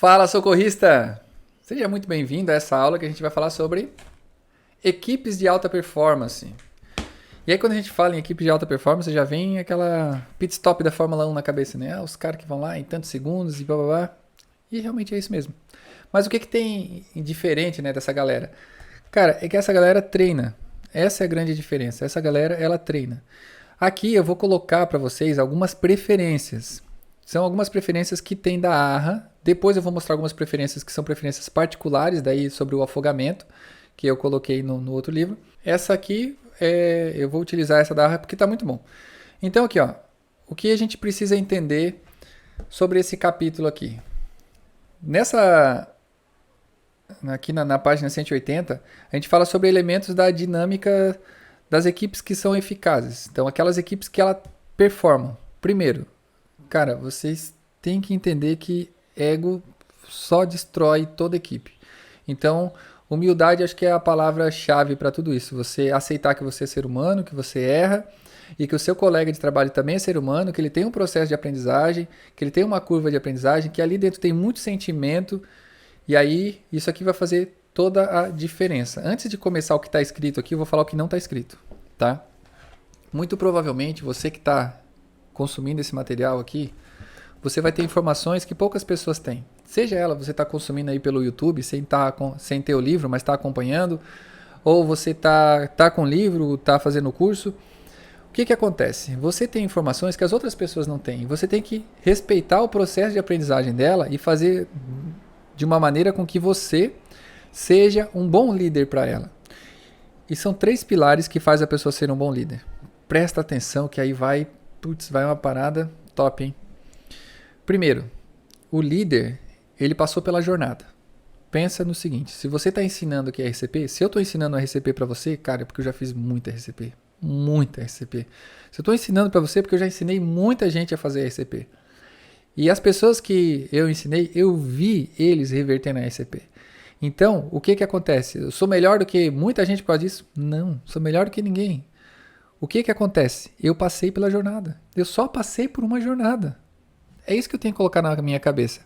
Fala, socorrista! Seja muito bem-vindo a essa aula que a gente vai falar sobre equipes de alta performance. E aí, quando a gente fala em equipe de alta performance, já vem aquela pit stop da Fórmula 1 na cabeça, né? Os caras que vão lá em tantos segundos e blá blá blá. E realmente é isso mesmo. Mas o que tem diferente, né, dessa galera? Cara, é que essa galera treina. Essa é a grande diferença. Essa galera, ela treina. Aqui eu vou colocar para vocês algumas preferências. São algumas preferências que tem da ARRA. Depois eu vou mostrar algumas preferências que são preferências particulares, daí sobre o afogamento, que eu coloquei no outro livro. Essa aqui, eu vou utilizar essa da ARRA porque está muito bom. Então aqui, ó, o que a gente precisa entender sobre esse capítulo aqui. Aqui na página 180, a gente fala sobre elementos da dinâmica das equipes que são eficazes. Então, aquelas equipes que ela performam. Primeiro, cara, vocês têm que entender que ego só destrói toda equipe. Então, humildade acho que é a palavra-chave para tudo isso. Você aceitar que você é ser humano, que você erra e que o seu colega de trabalho também é ser humano, que ele tem um processo de aprendizagem, que ele tem uma curva de aprendizagem, que ali dentro tem muito sentimento. E aí, isso aqui vai fazer toda a diferença. Antes de começar o que está escrito aqui, eu vou falar o que não está escrito, tá? Muito provavelmente, você que está consumindo esse material aqui, você vai ter informações que poucas pessoas têm. Seja ela, você está consumindo aí pelo YouTube, sem ter o livro, mas está acompanhando, ou você tá com o livro, está fazendo o curso. O que acontece? Você tem informações que as outras pessoas não têm. Você tem que respeitar o processo de aprendizagem dela e fazer de uma maneira com que você seja um bom líder para ela. E são 3 pilares que faz a pessoa ser um bom líder. Presta atenção que aí vai uma parada top, hein? Primeiro, o líder, ele passou pela jornada. Pensa no seguinte, se você está ensinando aqui RCP, se eu estou ensinando RCP para você, cara, é porque eu já fiz muita RCP. Muita RCP. Se eu estou ensinando para você, é porque eu já ensinei muita gente a fazer RCP. E as pessoas que eu ensinei, eu vi eles revertendo a RCP. Então, o que acontece? Eu sou melhor do que muita gente por causa disso? Não, sou melhor do que ninguém. O que acontece? Eu passei pela jornada. Eu só passei por uma jornada. É isso que eu tenho que colocar na minha cabeça.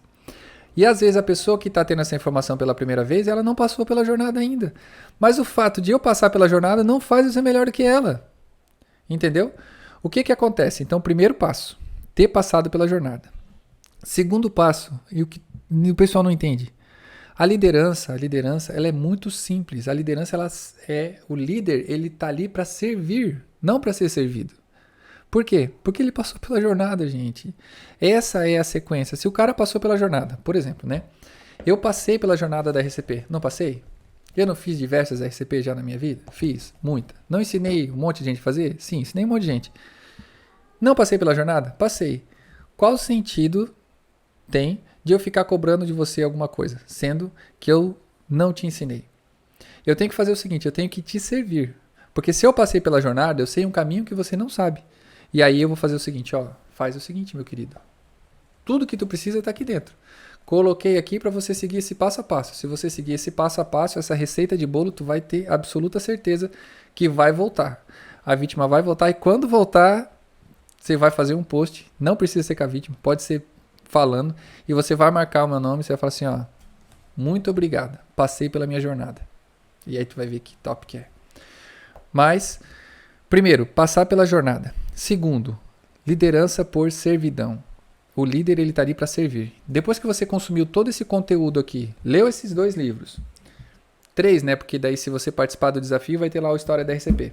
E às vezes a pessoa que está tendo essa informação pela primeira vez, ela não passou pela jornada ainda. Mas o fato de eu passar pela jornada não faz eu ser melhor do que ela. Entendeu? O que acontece? Então, primeiro passo, ter passado pela jornada. Segundo passo, e o que o pessoal não entende, a liderança, ela é muito simples. A liderança, o líder, ele tá ali para servir, não para ser servido. Por quê? Porque ele passou pela jornada, gente. Essa é a sequência. Se o cara passou pela jornada, por exemplo, né? Eu passei pela jornada da RCP, não passei? Eu não fiz diversas RCP já na minha vida? Fiz, muita. Não ensinei um monte de gente a fazer? Sim, ensinei um monte de gente. Não passei pela jornada? Passei. Qual o sentido tem de eu ficar cobrando de você alguma coisa, sendo que eu não te ensinei? Eu tenho que fazer o seguinte, eu tenho que te servir. Porque se eu passei pela jornada, eu sei um caminho que você não sabe. E aí eu vou fazer o seguinte, ó, faz o seguinte, meu querido. Tudo que tu precisa está aqui dentro. Coloquei aqui para você seguir esse passo a passo. Se você seguir esse passo a passo, essa receita de bolo, tu vai ter absoluta certeza que vai voltar. A vítima vai voltar e quando voltar, você vai fazer um post. Não precisa ser com a vítima, pode ser falando. E você vai marcar o meu nome e você vai falar assim, ó, muito obrigado, passei pela minha jornada. E aí tu vai ver que top que é. Mas, primeiro, passar pela jornada. Segundo, liderança por servidão. O líder, ele está ali para servir. Depois que você consumiu todo esse conteúdo aqui, leu esses 2 livros. 3, né? Porque daí se você participar do desafio, vai ter lá a história da RCP.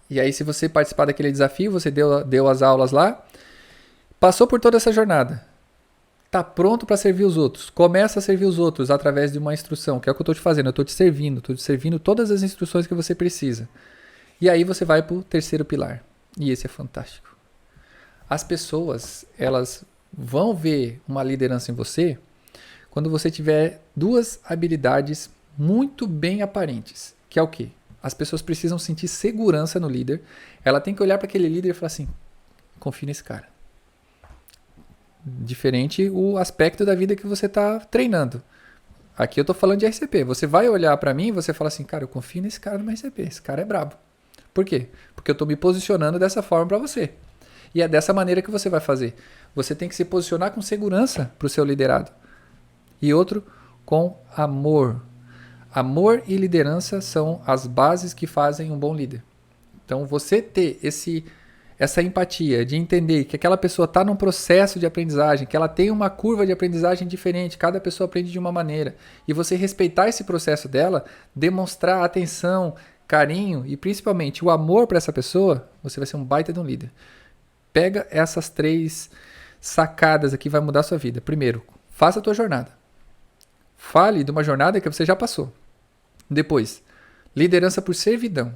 E aí se você participar daquele desafio, você deu as aulas lá, passou por toda essa jornada. Está pronto para servir os outros. Começa a servir os outros através de uma instrução, que é o que eu estou te fazendo. Eu estou te servindo todas as instruções que você precisa. E aí você vai para o 3º pilar. E esse é fantástico. As pessoas, elas vão ver uma liderança em você quando você tiver 2 habilidades muito bem aparentes. Que é o quê? As pessoas precisam sentir segurança no líder. Ela tem que olhar para aquele líder e falar assim, confia nesse cara. Diferente o aspecto da vida que você está treinando. Aqui eu estou falando de RCP. Você vai olhar para mim e você fala assim, cara, eu confio nesse cara no RCP. Esse cara é brabo. Por quê? Porque eu estou me posicionando dessa forma para você. E é dessa maneira que você vai fazer. Você tem que se posicionar com segurança para o seu liderado. E outro, com amor. Amor e liderança são as bases que fazem um bom líder. Então, você ter essa empatia de entender que aquela pessoa está num processo de aprendizagem, que ela tem uma curva de aprendizagem diferente, cada pessoa aprende de uma maneira, e você respeitar esse processo dela, demonstrar atenção, carinho e principalmente o amor para essa pessoa, você vai ser um baita de um líder. Pega essas 3 sacadas aqui, vai mudar a sua vida. Primeiro, faça a tua jornada. Fale de uma jornada que você já passou. Depois, liderança por servidão.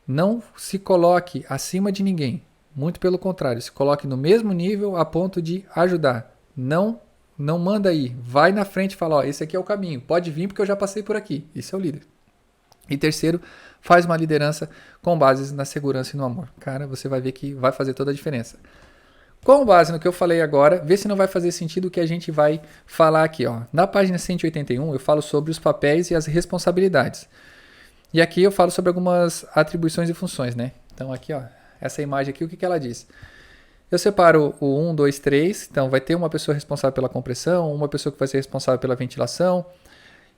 Não se coloque acima de ninguém. Muito pelo contrário, se coloque no mesmo nível a ponto de ajudar. Não manda aí. Vai na frente e fala, ó, esse aqui é o caminho. Pode vir porque eu já passei por aqui. Isso é o líder. E terceiro, faz uma liderança com bases na segurança e no amor. Cara, você vai ver que vai fazer toda a diferença. Com base no que eu falei agora, vê se não vai fazer sentido o que a gente vai falar aqui. Ó. Na página 181, eu falo sobre os papéis e as responsabilidades. E aqui eu falo sobre algumas atribuições e funções, né? Então aqui, ó, essa imagem aqui, o que ela diz? Eu separo o 1, 2, 3. Então vai ter uma pessoa responsável pela compressão, uma pessoa que vai ser responsável pela ventilação,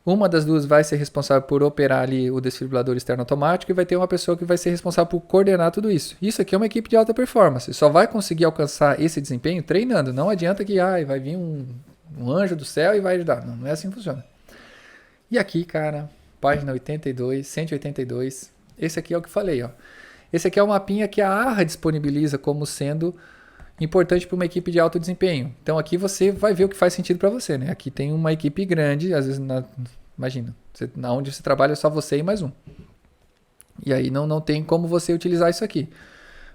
uma das duas vai ser responsável por operar ali o desfibrilador externo automático e vai ter uma pessoa que vai ser responsável por coordenar tudo isso. Isso aqui é uma equipe de alta performance. Só vai conseguir alcançar esse desempenho treinando. Não adianta que vai vir um anjo do céu e vai ajudar. Não é assim que funciona. E aqui, cara, página 82, 182. Esse aqui é o que falei, ó. Esse aqui é o mapinha que a ARRA disponibiliza como sendo importante para uma equipe de alto desempenho. Então aqui você vai ver o que faz sentido para você, né? Aqui tem uma equipe grande, às vezes, imagina, onde você trabalha é só você e mais um. E aí não tem como você utilizar isso aqui.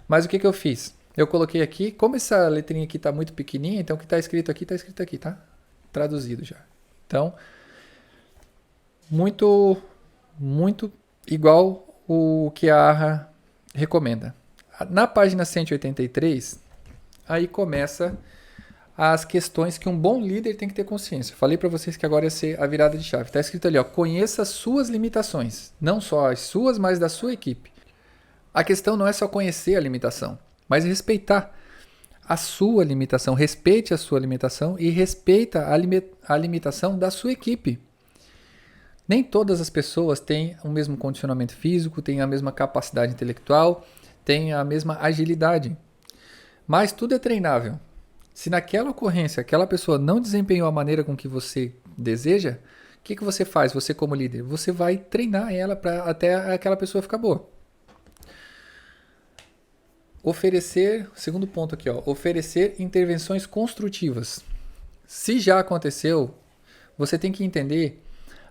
Mas o que eu fiz? Eu coloquei aqui, como essa letrinha aqui está muito pequenininha, então o que está escrito aqui, tá? Traduzido já. Então, muito igual o que a ARRA recomenda. Na página 183, aí começa as questões que um bom líder tem que ter consciência. Falei para vocês que agora ia ser a virada de chave. Está escrito ali, ó, conheça as suas limitações. Não só as suas, mas da sua equipe. A questão não é só conhecer a limitação, mas respeitar a sua limitação. Respeite a sua limitação e respeita a limitação da sua equipe. Nem todas as pessoas têm o mesmo condicionamento físico, têm a mesma capacidade intelectual, têm a mesma agilidade. Mas tudo é treinável. Se naquela ocorrência aquela pessoa não desempenhou a maneira com que você deseja, o que você faz, você como líder? Você vai treinar ela até aquela pessoa ficar boa. Oferecer, segundo ponto aqui, ó, oferecer intervenções construtivas. Se já aconteceu, você tem que entender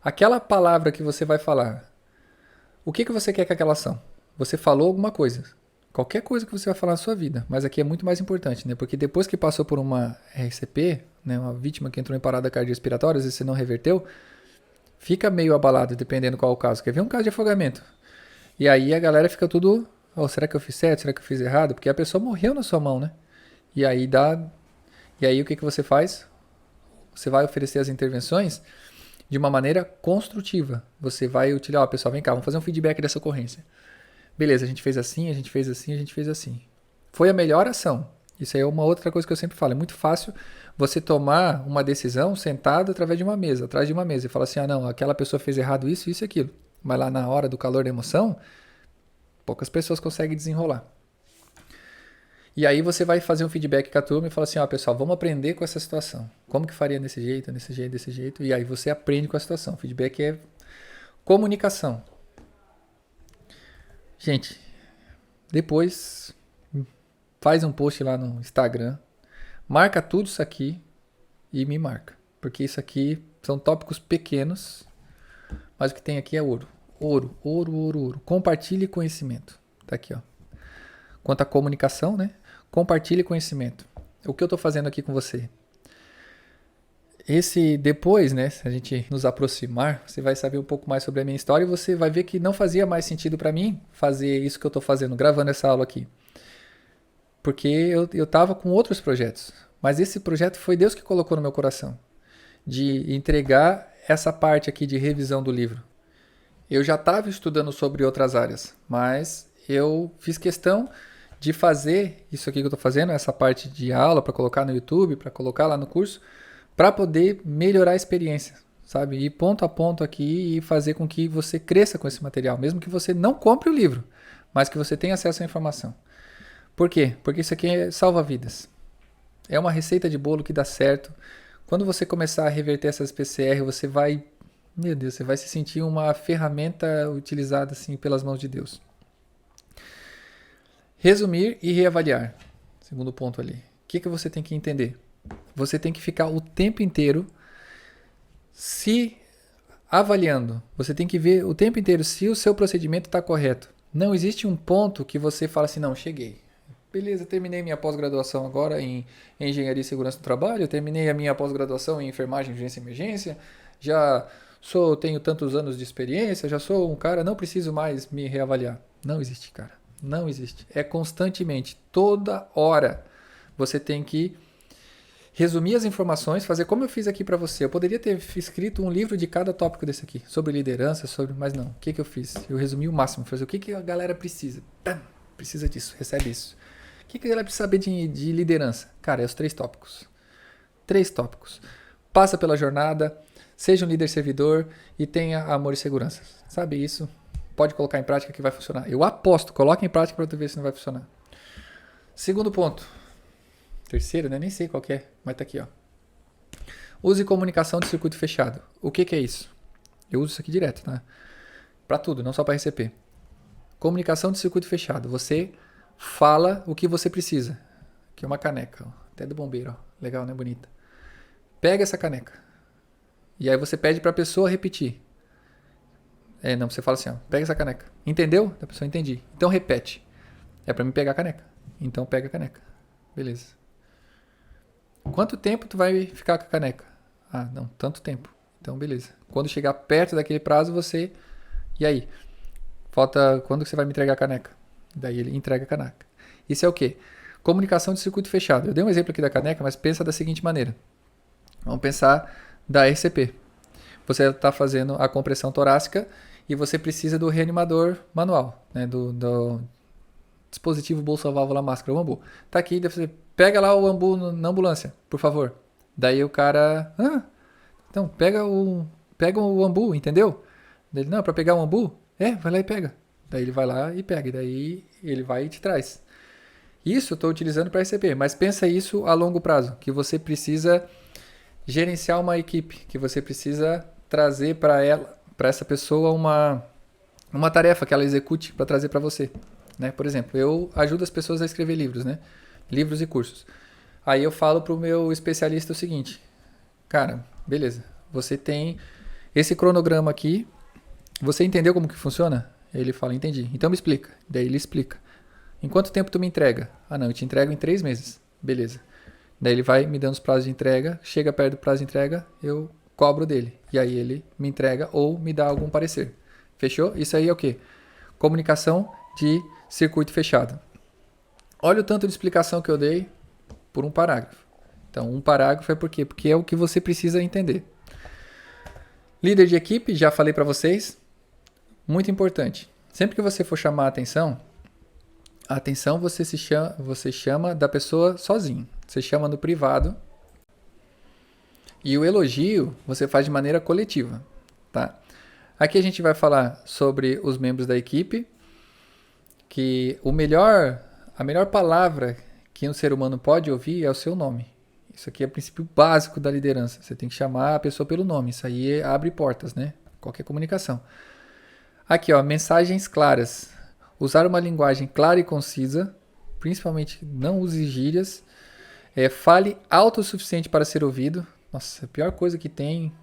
aquela palavra que você vai falar. O que você quer com aquela ação? Você falou alguma coisa. Qualquer coisa que você vai falar na sua vida, mas aqui é muito mais importante, né? Porque depois que passou por uma RCP, né, uma vítima que entrou em parada cardiorrespiratória, às vezes você não reverteu, fica meio abalado, dependendo qual é o caso. Quer ver um caso de afogamento? E aí a galera fica tudo, será que eu fiz certo? Será que eu fiz errado? Porque a pessoa morreu na sua mão, né? E aí o que você faz? Você vai oferecer as intervenções de uma maneira construtiva. Você vai utilizar, pessoal, vem cá, vamos fazer um feedback dessa ocorrência. Beleza, a gente fez assim, a gente fez assim, a gente fez assim. Foi a melhor ação. Isso aí é uma outra coisa que eu sempre falo. É muito fácil você tomar uma decisão sentado através de uma mesa, atrás de uma mesa, e falar assim, não, aquela pessoa fez errado isso, isso e aquilo. Mas lá na hora do calor da emoção, poucas pessoas conseguem desenrolar. E aí você vai fazer um feedback com a turma e fala assim, pessoal, vamos aprender com essa situação. Como que faria desse jeito, desse jeito, desse jeito? E aí você aprende com a situação. Feedback é comunicação. Gente, depois faz um post lá no Instagram, marca tudo isso aqui e me marca. Porque isso aqui são tópicos pequenos, mas o que tem aqui é ouro. Ouro, ouro, ouro, ouro. Compartilhe conhecimento. Tá aqui, ó. Quanto à comunicação, né? Compartilhe conhecimento. O que eu estou fazendo aqui com você? Depois, né, se a gente nos aproximar, você vai saber um pouco mais sobre a minha história e você vai ver que não fazia mais sentido para mim fazer isso que eu estou fazendo, gravando essa aula aqui. Porque eu estava com outros projetos. Mas esse projeto foi Deus que colocou no meu coração. De entregar essa parte aqui de revisão do livro. Eu já estava estudando sobre outras áreas, mas eu fiz questão de fazer isso aqui que eu estou fazendo, essa parte de aula para colocar no YouTube, para colocar lá no curso, para poder melhorar a experiência, sabe? Ir ponto a ponto aqui e fazer com que você cresça com esse material, mesmo que você não compre o livro, mas que você tenha acesso à informação. Por quê? Porque isso aqui salva vidas. É uma receita de bolo que dá certo. Quando você começar a reverter essas PCR, você vai, meu Deus, você vai se sentir uma ferramenta utilizada assim pelas mãos de Deus. Resumir e reavaliar. Segundo ponto ali. O que você tem que entender? Você tem que ficar o tempo inteiro se avaliando. Você tem que ver o tempo inteiro se o seu procedimento está correto. Não existe um ponto que você fala assim, não, cheguei. Beleza, terminei minha pós-graduação agora em Engenharia e Segurança do Trabalho, terminei a minha pós-graduação em Enfermagem, Urgência e Emergência, tenho tantos anos de experiência, já sou um cara, não preciso mais me reavaliar. Não existe, cara. Não existe. É constantemente, toda hora. Você tem que resumir as informações, fazer como eu fiz aqui para você. Eu poderia ter escrito um livro de cada tópico desse aqui, sobre liderança, mas não. O que eu fiz? Eu resumi o máximo. Fazer o que a galera precisa. Precisa disso, recebe isso. O que a galera precisa saber de liderança? Cara, é os 3 tópicos. 3 tópicos. Passa pela jornada, seja um líder servidor e tenha amor e segurança. Sabe isso? Pode colocar em prática que vai funcionar. Eu aposto, coloca em prática para tu ver se não vai funcionar. Segundo ponto. Terceiro, né? Nem sei qual que é, mas tá aqui, ó. Use comunicação de circuito fechado. O que é isso? Eu uso isso aqui direto, tá? Para tudo, não só para RCP. Comunicação de circuito fechado. Você fala o que você precisa. Aqui é uma caneca, ó. Até do bombeiro, ó. Legal, né? Bonita. Pega essa caneca. E aí você pede para a pessoa repetir. Você fala assim, ó, pega essa caneca. Entendeu? A pessoa entendi. Então repete. É para mim pegar a caneca. Então pega a caneca. Beleza. Quanto tempo tu vai ficar com a caneca? Ah, não, tanto tempo. Então beleza. Quando chegar perto daquele prazo, você... E aí? Falta... Quando você vai me entregar a caneca? Daí ele entrega a caneca. Isso é o quê? Comunicação de circuito fechado. Eu dei um exemplo aqui da caneca, mas pensa da seguinte maneira. Vamos pensar da RCP. Você está fazendo a compressão torácica e você precisa do reanimador manual, né? do dispositivo bolsa-válvula máscara, o ambu. Tá aqui, você pega lá o ambu na ambulância, por favor. Daí o cara, então pega o ambu, entendeu? Daí, não, para pegar o ambu? Vai lá e pega. Daí ele vai lá e pega, e daí ele vai e te traz. Isso eu estou utilizando para RCP, mas pensa isso a longo prazo, que você precisa gerenciar uma equipe, que você precisa trazer para essa pessoa uma tarefa que ela execute para trazer para você. Né? Por exemplo, eu ajudo as pessoas a escrever livros, né? Livros e cursos. Aí eu falo para o meu especialista o seguinte, cara, beleza, você tem esse cronograma aqui, você entendeu como que funciona? Ele fala, entendi, então me explica. Daí ele explica. Em quanto tempo tu me entrega? Ah não, eu te entrego em 3 meses. Beleza. Daí ele vai me dando os prazos de entrega, chega perto do prazo de entrega, eu cobro dele. E aí ele me entrega ou me dá algum parecer. Fechou? Isso aí é o quê? Comunicação de circuito fechado. Olha o tanto de explicação que eu dei por um parágrafo. Então, um parágrafo é por quê? Porque é o que você precisa entender. Líder de equipe, já falei para vocês. Muito importante. Sempre que você for chamar a atenção você chama da pessoa sozinho. Você chama no privado. E o elogio você faz de maneira coletiva. Tá? Aqui a gente vai falar sobre os membros da equipe. Que a melhor palavra que um ser humano pode ouvir é o seu nome. Isso aqui é o princípio básico da liderança. Você tem que chamar a pessoa pelo nome. Isso aí abre portas, né? Qualquer comunicação. Aqui, ó, mensagens claras. Usar uma linguagem clara e concisa. Principalmente não use gírias. Fale alto o suficiente para ser ouvido. Nossa, a pior coisa que tem.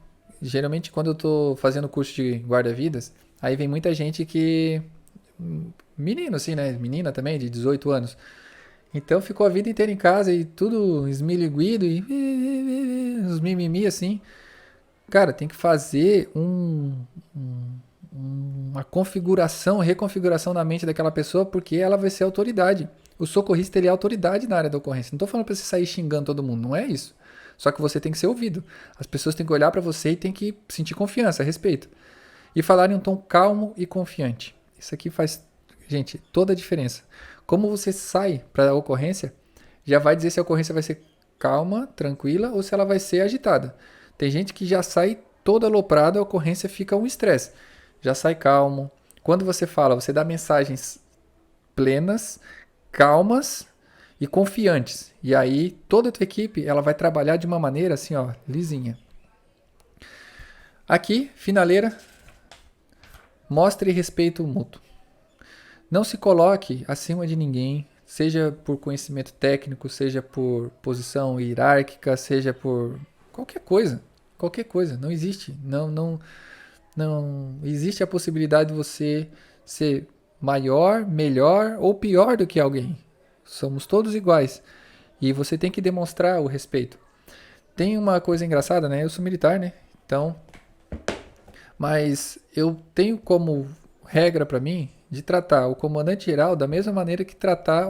Geralmente quando eu estou fazendo curso de guarda-vidas, aí vem muita gente que... Menino assim, né? Menina também, de 18 anos. Então ficou a vida inteira em casa e tudo esmiliguido e uns mimimi assim. Cara, tem que fazer uma reconfiguração na mente daquela pessoa, porque ela vai ser autoridade. O socorrista, ele é autoridade na área da ocorrência. Não estou falando para você sair xingando todo mundo, não é isso. Só que você tem que ser ouvido. As pessoas têm que olhar para você e tem que sentir confiança, respeito. E falar em um tom calmo e confiante. Isso aqui faz, gente, toda a diferença. Como você sai para a ocorrência, já vai dizer se a ocorrência vai ser calma, tranquila ou se ela vai ser agitada. Tem gente que já sai toda aloprada, a ocorrência fica um estresse. Já sai calmo. Quando você fala, você dá mensagens plenas, calmas e confiantes. E aí toda a tua equipe ela vai trabalhar de uma maneira assim, ó, lisinha. Aqui, finaleira, mostre respeito mútuo. Não se coloque acima de ninguém, seja por conhecimento técnico, seja por posição hierárquica, seja por qualquer coisa. Qualquer coisa. Não existe. Não existe a possibilidade de você ser maior, melhor ou pior do que alguém. Somos todos iguais. E você tem que demonstrar o respeito. Tem uma coisa engraçada, né? Eu sou militar, né? Então, mas eu tenho como regra para mim de tratar o comandante geral da mesma maneira que tratar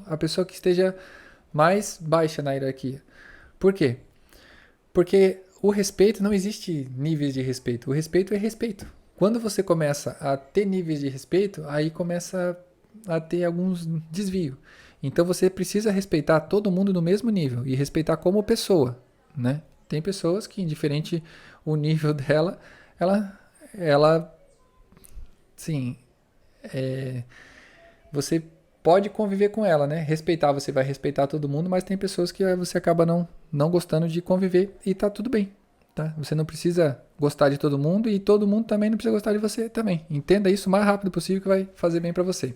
a pessoa que esteja mais baixa na hierarquia. Por quê? Porque o respeito, não existe níveis de respeito. O respeito é respeito. Quando você começa a ter níveis de respeito, aí começa a ter alguns desvios. Então você precisa respeitar todo mundo no mesmo nível e respeitar como pessoa, né? Tem pessoas que, indiferente o nível dela, ela sim, você pode conviver com ela, né? Respeitar, você vai respeitar todo mundo, mas tem pessoas que você acaba não gostando de conviver e tá tudo bem, tá? Você não precisa gostar de todo mundo e todo mundo também não precisa gostar de você também. Entenda isso o mais rápido possível que vai fazer bem para você.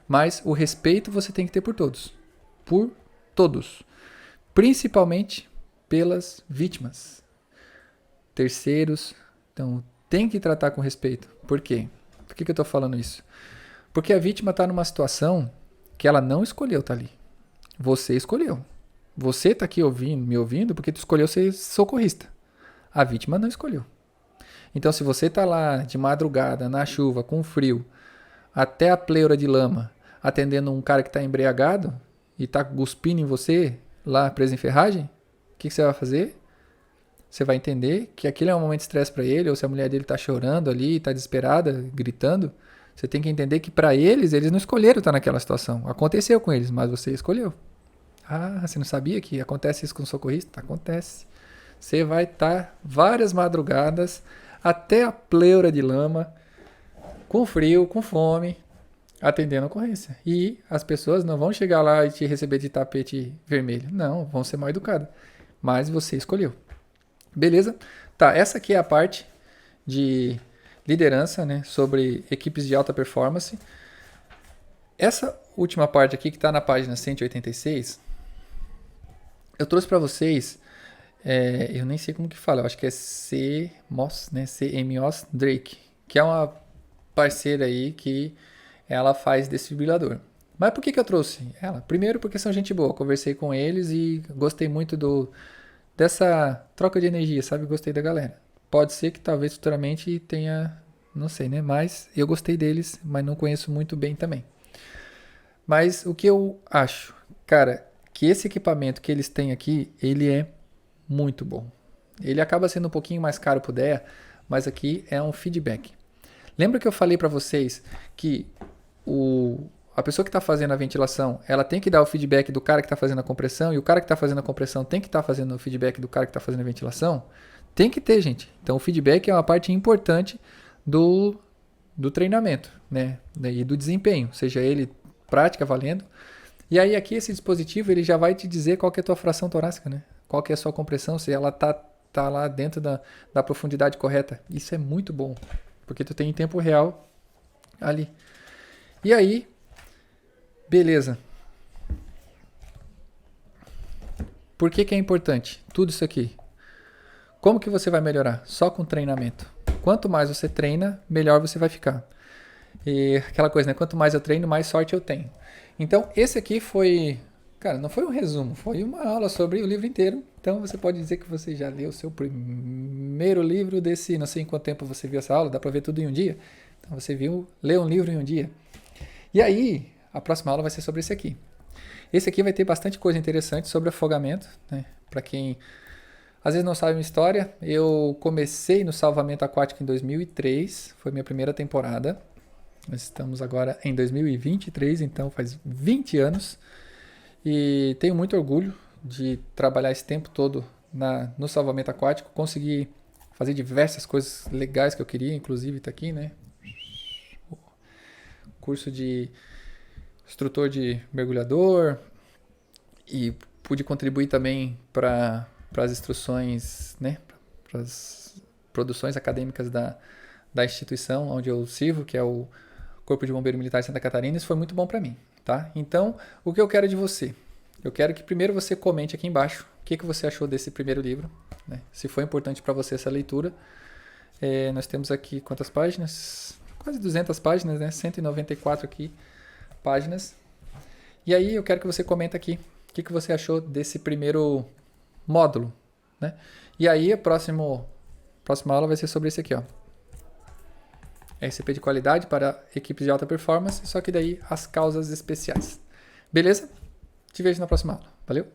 Mas o respeito você tem que ter por todos. Por todos. Principalmente pelas vítimas. Terceiros. Então, tem que tratar com respeito. Por quê? Por que eu estou falando isso? Porque a vítima está numa situação que ela não escolheu estar ali. Você escolheu. Você está aqui me ouvindo porque tu escolheu ser socorrista. A vítima não escolheu. Então, se você está lá de madrugada, na chuva, com frio, até a pleura de lama, atendendo um cara que está embriagado e está cuspindo em você, lá preso em ferragem, o que você vai fazer? Você vai entender que aquele é um momento de estresse para ele, ou se a mulher dele está chorando ali, está desesperada, gritando, você tem que entender que para eles não escolheram estar naquela situação. Aconteceu com eles, mas você escolheu. Ah, você não sabia que acontece isso com o socorrista? Acontece. Você vai estar várias madrugadas até a pleura de lama, com frio, com fome, atendendo a ocorrência. E as pessoas não vão chegar lá e te receber de tapete vermelho. Não, vão ser mal educadas. Mas você escolheu. Beleza? Tá, essa aqui é a parte de liderança, né, sobre equipes de alta performance. Essa última parte aqui que está na página 186, eu trouxe para vocês, eu nem sei como que fala, eu acho que é CMOS, né, CMOS Drake, que é uma parceira aí que ela faz desfibrilador. Mas por que eu trouxe ela? Primeiro porque são gente boa, conversei com eles e gostei muito dessa troca de energia, sabe? Gostei da galera. Pode ser que talvez futuramente tenha, não sei, né? Mas eu gostei deles, mas não conheço muito bem também. Mas o que eu acho, cara, que esse equipamento que eles têm aqui, ele é muito bom. Ele acaba sendo um pouquinho mais caro pro DEA, mas aqui é um feedback. Lembra que eu falei para vocês que a pessoa que está fazendo a ventilação, ela tem que dar o feedback do cara que está fazendo a compressão, e o cara que está fazendo a compressão tem que estar fazendo o feedback do cara que está fazendo a ventilação? Tem que ter, gente. Então o feedback é uma parte importante do treinamento, né? E do desempenho, seja ele prática, valendo. E aí aqui esse dispositivo ele já vai te dizer qual que é a tua fração torácica, né? Qual que é a sua compressão, se ela tá lá dentro da profundidade correta. Isso é muito bom, porque tu tem em tempo real ali. E aí, beleza. Por que é importante tudo isso aqui? Como que você vai melhorar? Só com treinamento. Quanto mais você treina, melhor você vai ficar. E aquela coisa, né? Quanto mais eu treino, mais sorte eu tenho. Então, esse aqui foi... Cara, não foi um resumo, foi uma aula sobre o livro inteiro. Então, você pode dizer que você já leu o seu primeiro livro desse... Não sei em quanto tempo você viu essa aula, dá pra ver tudo em um dia. Então, você leu um livro em um dia. E aí, a próxima aula vai ser sobre esse aqui. Esse aqui vai ter bastante coisa interessante sobre afogamento, né? Para quem às vezes não sabe minha história, eu comecei no salvamento aquático em 2003, foi minha primeira temporada. Nós estamos agora em 2023, então faz 20 anos. E tenho muito orgulho de trabalhar esse tempo todo no salvamento aquático. Consegui fazer diversas coisas legais que eu queria, inclusive tá aqui, né? Curso de instrutor de mergulhador. E pude contribuir também para as instruções, né? Para as produções acadêmicas da instituição onde eu sirvo, que é o Corpo de Bombeiro Militar de Santa Catarina. Isso foi muito bom para mim, tá? Então, o que eu quero de você? Eu quero que primeiro você comente aqui embaixo o que você achou desse primeiro livro, né? Se foi importante para você essa leitura. Nós temos aqui quantas páginas? Quase 200 páginas, né? 194 aqui páginas. E aí eu quero que você comenta aqui o que você achou desse primeiro módulo, né? E aí a próxima aula vai ser sobre esse aqui, ó. RCP de qualidade para equipes de alta performance, só que daí as causas especiais. Beleza? Te vejo na próxima aula. Valeu?